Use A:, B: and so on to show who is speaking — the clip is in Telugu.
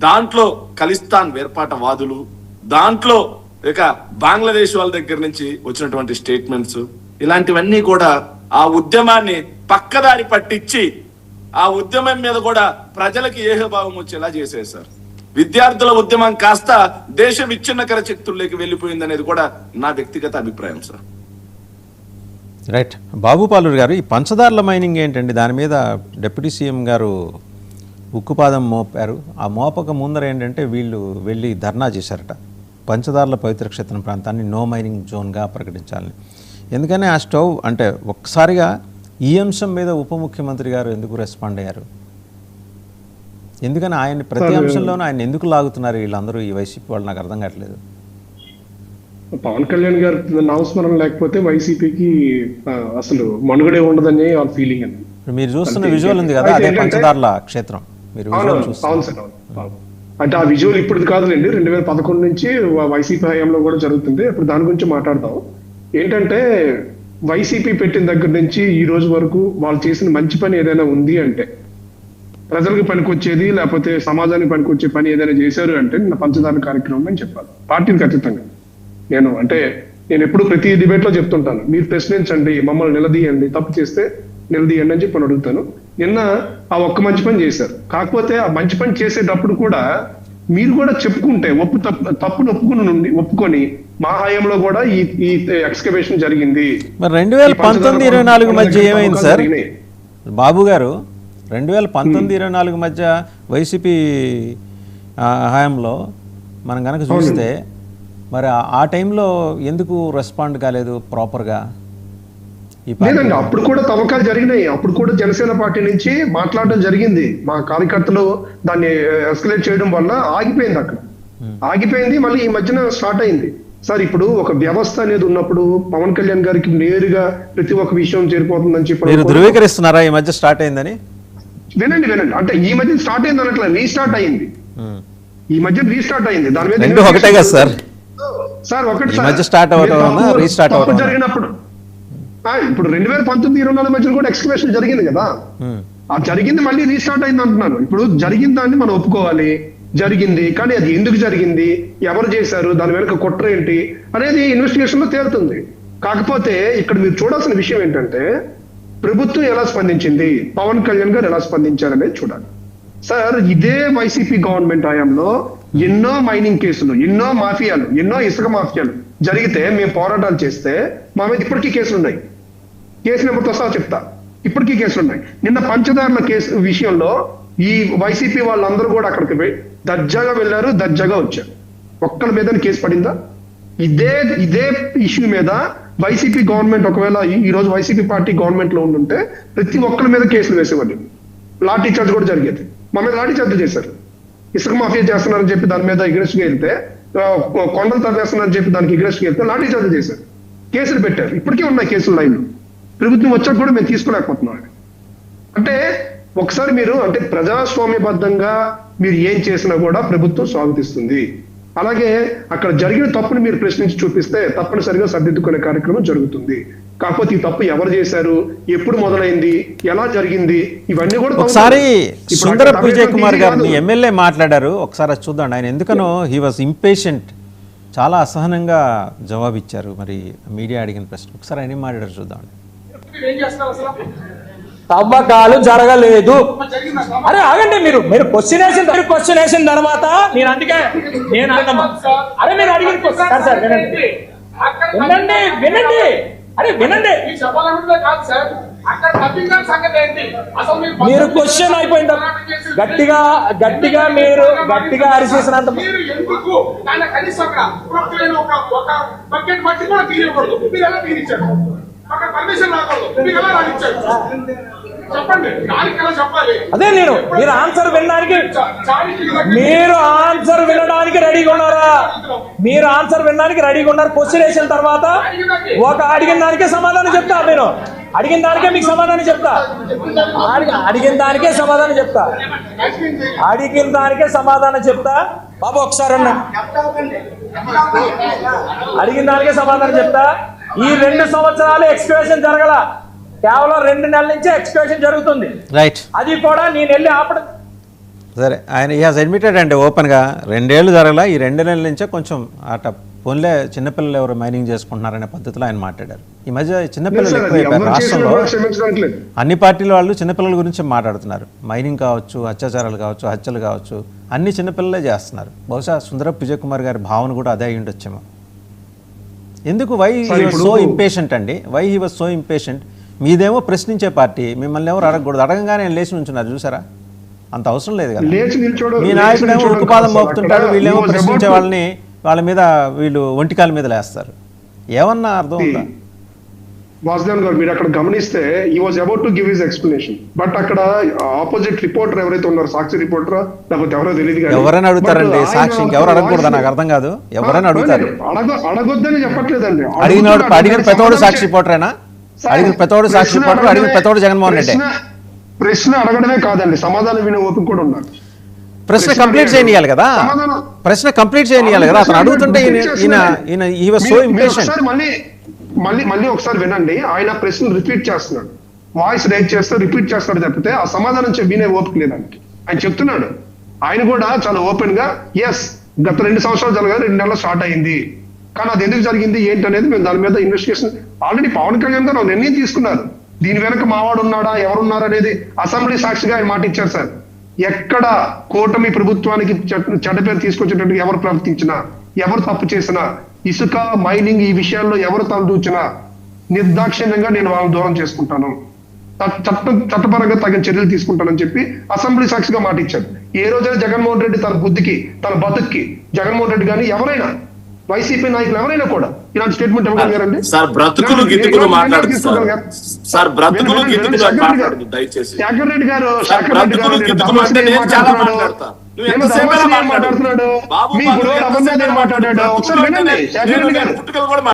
A: దాంట్లో ఖలిస్తాన్ వేర్పాటవాదులు, దాంట్లో ఇక బంగ్లాదేశ్ వాళ్ళ దగ్గర నుంచి వచ్చినటువంటి స్టేట్మెంట్స్, ఇలాంటివన్నీ కూడా ఆ ఉద్యమాన్ని పక్కదారి పట్టించి ఆ ఉద్యమం మీద కూడా ప్రజలకి ఏహభావం వచ్చేలా చేసేసారు. విద్యార్థుల ఉద్యమం కాస్త దేశ విచ్ఛిన్నకర శక్తుల్లోకి వెళ్ళిపోయింది అనేది కూడా నా వ్యక్తిగత అభిప్రాయం సార్.
B: రైట్. బాబుపాలూరు గారు, ఈ పంచదార్ల మైనింగ్ ఏంటండి? దాని మీద డిప్యూటీ సీఎం గారు ఉక్కుపాదం మోపారు. ఆ మోపక ముందర ఏంటంటే వీళ్ళు వెళ్ళి ధర్నా చేశారట. పంచదార్ల పవిత్ర క్షేత్రం ప్రాంతాన్ని నో మైనింగ్ జోన్గా ప్రకటించాలని. ఎందుకని ఆ స్టవ్ అంటే ఒక్కసారిగా ఈ అంశం మీద ఉప ముఖ్యమంత్రి గారు ఎందుకు రెస్పాండ్ అయ్యారు? ఎందుకని ఆయన ప్రతి అంశంలోనూ ఆయన ఎందుకు లాగుతున్నారు వీళ్ళందరూ, ఈ వైసీపీ వాళ్ళు? నాకు అర్థం కావట్లేదు.
C: పవన్ కళ్యాణ్ గారు నామస్మరణ లేకపోతే వైసీపీకి అసలు మనుగడే ఉండదని వాళ్ళ ఫీలింగ్ అండి.
B: మీరు చూస్తున్న విజువల్ ఉంది కదా, అదే పంచదార్ల క్షేత్రం. మీరు
C: అవును సార్, అంటే ఆ విజువల్ ఇప్పుడు కాదులేండి, 2011 నుంచి వైసీపీ హయాంలో కూడా జరుగుతుంది. ఇప్పుడు దాని గురించి మాట్లాడదాం. ఏంటంటే వైసీపీ పెట్టిన దగ్గర నుంచి ఈ రోజు వరకు వాళ్ళు చేసిన మంచి పని ఏదైనా ఉంది అంటే, ప్రజలకు పనికొచ్చేది లేకపోతే సమాజానికి పనికొచ్చే పని ఏదైనా చేశారు అంటే నిన్న పంచదార కార్యక్రమం అని చెప్పాలి పార్టీని ఖచ్చితంగా. నేను ఎప్పుడు ప్రతి డిబేట్ లో చెప్తుంటాను, మీరు ప్రశ్నించండి, మమ్మల్ని నిలదీయండి, తప్పు చేస్తే నిలదీయండి అని చెప్పి అడుగుతాను. నిన్న ఆ ఒక్క మంచి పని చేశారు. కాకపోతే ఆ మంచి పని చేసేటప్పుడు కూడా మీరు కూడా చెప్పుకుంటే తప్పును ఒప్పుకొని మా హయాంలో కూడా ఈ ఎక్స్కవేషన్ జరిగింది.
B: 2019-24 మధ్య ఏమైంది సార్ బాబు గారు? 2019-24 మధ్య వైసీపీ హయాంలో మనం కనుక చూస్తే మరి ఆ టైంలో ఎందుకు రెస్పాండ్ కాలేదు ప్రాపర్గా?
C: లేదండి, అప్పుడు కూడా తవ్వకాలు జరిగినాయి. అప్పుడు కూడా జనసేన పార్టీ నుంచి మాట్లాడడం జరిగింది. మా కార్యకర్తలు దాన్ని ఎస్కలేట్ చేయడం వల్ల ఆగిపోయింది. అక్కడ ఆగిపోయింది, మళ్ళీ ఈ మధ్యన స్టార్ట్ అయింది. సార్, ఇప్పుడు ఒక వ్యవస్థ అనేది ఉన్నప్పుడు పవన్ కళ్యాణ్ గారికి నేరుగా ప్రతి ఒక్క విషయం చేరిపోతుందని చెప్పి
B: ధృవీకరిస్తున్నారా ఈ మధ్య స్టార్ట్ అయిందని?
C: వినండి, అంటే ఈ మధ్య స్టార్ట్ అయింది అనట్లా, రీస్టార్ట్ అయింది. ఈ మధ్య రీస్టార్ట్ అయింది. దాని మీద
B: ఒకటే కదా సార్?
C: సార్ ఒకటి
B: జరిగినప్పుడు
C: ఇప్పుడు 2019-24 మధ్యలో కూడా ఎక్స్కవేషన్ జరిగింది కదా, ఆ జరిగింది మళ్ళీ రీస్టార్ట్ అయింది అంటున్నాను. ఇప్పుడు జరిగిన దాన్ని మనం ఒప్పుకోవాలి, జరిగింది. కానీ అది ఎందుకు జరిగింది, ఎవరు చేశారు, దాని వెనుక కుట్ర ఏంటి అనేది ఇన్వెస్టిగేషన్ లో తేలుతుంది. కాకపోతే ఇక్కడ మీరు చూడాల్సిన విషయం ఏంటంటే ప్రభుత్వం ఎలా స్పందించింది, పవన్ కళ్యాణ్ గారు ఎలా స్పందించారనేది చూడాలి. సార్, ఇదే వైసీపీ గవర్నమెంట్ హయాంలో ఎన్నో మైనింగ్ కేసులు, ఎన్నో మాఫియాలు, ఎన్నో ఇసుక మాఫియాలు జరిగితే మేము పోరాటాలు చేస్తే మా మీద ఇప్పటికీ కేసులు ఉన్నాయి. కేసు నెంబర్తో సహా చెప్తా, ఇప్పటికీ కేసులు ఉన్నాయి. నిన్న పంచదారుల కేసు విషయంలో ఈ వైసీపీ వాళ్ళందరూ కూడా అక్కడికి దర్జాగా వెళ్ళారు, దర్జాగా వచ్చారు. ఒక్కరి మీద కేసు పడిందా? ఇదే ఇష్యూ మీద వైసీపీ గవర్నమెంట్ ఒకవేళ ఈ రోజు వైసీపీ పార్టీ గవర్నమెంట్ లో ఉండుంటే ప్రతి ఒక్కరి మీద కేసులు వేసేవాళ్ళు. లాఠీ చార్జ్ కూడా జరిగేది. మా మీద లాఠీ చార్జ్ చేశారు. ఇసుక మాఫియా చేస్తున్నారని చెప్పి దాని మీద ఎగ్రెస్ట్ గా వెళ్తే, కొండలు తవ్వేస్తున్నారని చెప్పి దానికి ఎగ్రెస్ట్ గా వెళ్తే లాఠీ చార్జ్ చేశారు, కేసులు పెట్టారు. ఇప్పటికీ ఉన్నాయి కేసులు లైన్లు. ప్రభుత్వం వచ్చాక కూడా మేము తీసుకోలేకపోతున్నాం. అంటే ఒకసారి మీరు అంటే ప్రజాస్వామ్యబద్ధంగా మీరు ఏం చేసినా కూడా ప్రభుత్వం స్వాగతిస్తుంది. అలాగే అక్కడ జరిగిన తప్పుని మీరు ప్రశ్నించి చూపిస్తే తప్పనిసరిగా సర్దిద్దుకునే కార్యక్రమం జరుగుతుంది. కాకపోతే ఈ తప్పు ఎవరు చేశారు, ఎప్పుడు మొదలైంది, ఎలా జరిగింది, ఇవన్నీ కూడా
B: ఒకసారి సుందరపు విజయ్ కుమార్ గారిని ఎమ్మెల్యే మాట్లాడారు. ఒకసారి చూద్దాం. ఆయన ఎందుకనో హీ వాజ్ ఇంపేషెంట్, చాలా అసహనంగా జవాబిచ్చారు మరి మీడియా అడిగిన ప్రశ్న. ఒకసారి ఆయన మాట్లాడారు చూద్దాం.
D: తవ్వకాలు జరగలేదు. అరే ఆగండి, మీరు క్వశ్చన్ వేసిన తర్వాత నేను అందుకే అరే మీరు అడిగిన క్వశ్చన్ సార్ వినండి. అరే వినండి, మీరు క్వశ్చన్ అయిపోయింది. గట్టిగా మీరు గట్టిగా అరిచేసినంత అదే మీరు ఆన్సర్ వినడానికి రెడీగా ఉన్నారా? మీరు ఆన్సర్ వినడానికి రెడీగా ఉన్నారు. క్వశ్చన్ వేసిన తర్వాత అడిగిన దానికే సమాధానం చెప్తా. నేను అడిగిన దానికే మీకు సమాధానం చెప్తా. అడిగిన దానికే సమాధానం చెప్తా. బాబు ఒకసారి అడిగిన దానికే సమాధానం చెప్తా. ఈ 2 సంవత్సరాలు ఎక్స్కవేషన్ జరగల, కేవలం 2 నెలల నుంచి ఎక్స్కవేషన్ జరుగుతుంది.
B: రైట్.
D: అది కూడా నేను వెళ్ళి ఆపడం.
B: సరే, ఆయన ఈ హాజ్ అడ్మిటెడ్ అండి ఓపెన్గా 2 ఏళ్ళు జరగలా, ఈ 2 నెలల నుంచే కొంచెం అట పోన్లే చిన్నపిల్లలు ఎవరు మైనింగ్ చేసుకుంటున్నారనే పద్ధతిలో ఆయన మాట్లాడారు. ఈ మధ్య చిన్నపిల్లలు
C: లేదు సార్, అది
B: ఎక్కువైపోయారు
C: ఎవరు చేసినా
B: రాష్ట్రంలో.
C: కూడా క్షమించడానికి లేదు.
B: అన్ని పార్టీల వాళ్ళు చిన్నపిల్లల గురించి మాట్లాడుతున్నారు. మైనింగ్ కావచ్చు, అత్యాచారాలు కావచ్చు, హత్యలు కావచ్చు, అన్ని చిన్నపిల్లలే చేస్తున్నారు. బహుశా సుందరపు విజయ్ కుమార్ గారి భావన కూడా అదే అయి ఉండొచ్చేమో. ఎందుకు why he was so impatient అండి? Why he was so impatient? మీదేమో ప్రశ్నించే పార్టీ, మిమ్మల్ని ఎవరు అడగకూడదు, అడగంగానే ఆయన లేచి నుంచున్నారు చూసారా? అంత అవసరం లేదు కదా.
C: లేచి నిల్చోవడం,
B: మీ
C: లేచి
B: నాయకుడేమో
C: నిల్చోవడం
B: ఉక్కుపాదం
C: కాదు సార్.
B: మోపుతుంటాడు,
C: అక్కడ
B: వీళ్ళేమో
C: he was
B: ప్రశ్నించే
C: about
B: వాళ్ళని వాళ్ళ మీద వీళ్ళు ఒంటికాల మీద లేస్తారు. ఏమన్నా అర్థం ఉందా?
C: వాసుదేవన్ గారు, మీరు అక్కడ గమనిస్తే ఈ was about to give his explanation, but అక్కడ ఆపోజిట్ రిపోర్టర్ ఎవరైతే ఉన్నారో, సాక్షి రిపోర్టరా లేకపోతే ఎవరో తెలియదు కానీ,
B: ఎవరైనా అడుగుతారండి సాక్షి, ఇంకెవరు అడగకూడదా? నాకు అర్థం కాదు. ఎవరైనా అడుగుతారు.
C: అడగొద్దని చెప్పట్లేదండి.
B: అడిగిన పెతోడు సాక్షి రిపోర్టరేనా? అడిగిన పెతోడు సాక్షి రిపోర్టర్, అడిగిన పెతోడు జగన్మోహన్ రెడ్డి.
C: ప్రశ్న అడగడమే కాదండి, సమాధానం వినే ఓపిక కూడా ఉండాలి.
B: ప్రశ్న కంప్లీట్ చేయనియాలి కదా, ప్రశ్న కంప్లీట్ చేయనియాలి కదా. అతను అడుగుతుంటే he was so impatient.
C: మళ్ళీ ఒకసారి వినండి. ఆయన ప్రశ్న రిపీట్ చేస్తున్నాడు, వాయిస్ రైజ్ చేస్తూ రిపీట్ చేస్తాడు తప్పితే ఆ సమాధానం వినే ఓపిక లేదానికి. ఆయన చెప్తున్నాడు, ఆయన కూడా చాలా ఓపెన్ గా, ఎస్ గత 2 సంవత్సరాలు జరగదు, 2 నెలలు స్టార్ట్ అయింది, కానీ అది ఎందుకు జరిగింది ఏంటి అనేది మేము దాని మీద ఇన్వెస్టిగేషన్ ఆల్రెడీ పవన్ కళ్యాణ్ గారు నిర్ణయం తీసుకున్నారు. దీని వెనక మావాడు ఉన్నాడా ఎవరున్నారా అనేది అసెంబ్లీ సాక్షిగా ఆయన మాట ఇచ్చారు సార్. ఎక్కడ కూటమి ప్రభుత్వానికి చెడ్డ పేరు తీసుకొచ్చేటట్టు ఎవరు ప్రవర్తించినా, ఎవరు తప్పు చేసినా, ఇసుక మైనింగ్ ఈ విషయాల్లో ఎవరు తలదూచినా నిర్దాక్షిణ్యంగా నేను వాళ్ళని దూరం చేసుకుంటాను, చట్టపరంగా తగిన చర్యలు తీసుకుంటానని చెప్పి అసెంబ్లీ సాక్షిగా మాట ఇచ్చారు. ఏ రోజైనా జగన్మోహన్ రెడ్డి తన బుద్ధికి, తన బతుక్కి, జగన్మోహన్ రెడ్డి కానీ ఎవరైనా వైసీపీ నాయకులు ఎవరైనా కూడా ఇలాంటి స్టేట్మెంట్ ఇవ్వగలిగారండి?
A: సార్ బ్రతుకులు గితుకులు మాట్లాడుతుంది సార్, బ్రతుకులు గితుకులు మాట్లాడుతుంది దయచేసి.
C: శేఖర్ రెడ్డి గారు
A: బ్రతుకులు గితుకులు అంటే నేను చాలా మాట్లాడతా, నువ్వు ఎంతసేపు మాట్లాడుతున్నాడు బాబు,
C: మాట్లాడాడు. ఒకసారి వినండి, శేఖర్ రెడ్డి గారు
A: పుట్టుకలు కూడా